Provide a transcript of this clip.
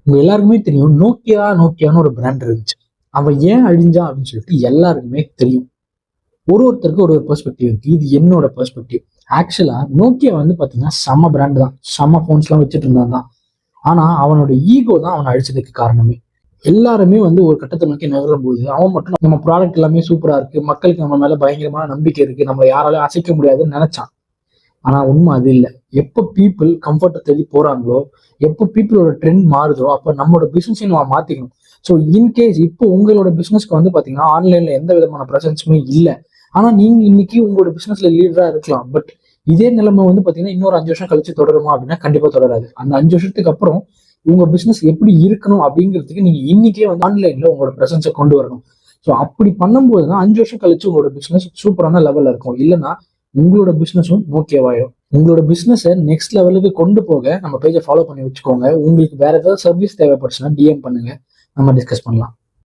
உங்க எல்லாருக்குமே தெரியும் நோக்கியான்னு ஒரு பிராண்ட் இருந்துச்சு. அவன் ஏன் அழிஞ்சா அப்படின்னு சொல்லிட்டு எல்லாருக்குமே தெரியும். ஒருத்தருக்கு ஒரு பெர்ஸ்பெக்டிவ் இருக்கு. இது என்னோட பெர்ஸ்பெக்டிவ். ஆக்சுவலா நோக்கியா வந்து பாத்தீங்கன்னா செம்ம பிராண்ட் தான், செம்ம போன்ஸ் எல்லாம் வச்சுட்டு இருந்தான் தான். ஆனா அவனோட ஈகோ தான் அவனை அழிச்சதுக்கு காரணமே. எல்லாருமே வந்து ஒரு கட்டத்தை நோக்கி நகரும் போது அவன் மட்டும் நம்ம ப்ராடக்ட் எல்லாமே சூப்பரா இருக்கு, மக்களுக்கு நம்ம மேல பயங்கரமான நம்பிக்கை இருக்கு, நம்ம யாராலையும் அசைக்க முடியாதுன்னு நினைச்சான். ஆனா உண்மை அது இல்லை. எப்போ பீப்புள் கம்ஃபர்ட்டை தேடி போறாங்களோ, எப்போ பீப்புளோட ட்ரெண்ட் மாறுதோ, அப்போ நம்மளோட பிசினஸையும் நம்ம மாத்திக்கணும். ஸோ இன்கேஸ் இப்போ உங்களோட பிசினஸ்க்கு வந்து பாத்தீங்கன்னா ஆன்லைன்ல எந்த விதமான ப்ரெசன்ஸுமே இல்லை, ஆனா நீங்க இன்னைக்கு உங்களோட பிசினஸ்ல லீடரா இருக்கலாம். பட் இதே நிலைமை வந்து பாத்தீங்கன்னா இன்னொரு 5 வருஷம் கழிச்சு தொடருமா அப்படின்னா கண்டிப்பா தொடராது. அந்த 5 வருஷத்துக்கு அப்புறம் உங்க பிசினஸ் எப்படி இருக்கணும் அப்படிங்கிறதுக்கு நீங்க இன்னைக்கே வந்து ஆன்லைன்ல உங்களோட ப்ரெசன்ஸை கொண்டு வரணும். ஸோ அப்படி பண்ணும்போது தான் 5 வருஷம் கழிச்சு உங்களோட பிசினஸ் சூப்பரான லெவல்ல இருக்கும். இல்லைன்னா உங்களோட பிசினஸும் ஓகேவாயிடும். உங்களோட பிசினஸை நெக்ஸ்ட் லெவலுக்கு கொண்டு போக நம்ம பேஜை ஃபாலோ பண்ணி வச்சுக்கோங்க. உங்களுக்கு வேற ஏதாவது சர்வீஸ் தேவைப்படுச்சுன்னா டிஎம் பண்ணுங்க, நம்ம டிஸ்கஸ் பண்ணலாம்.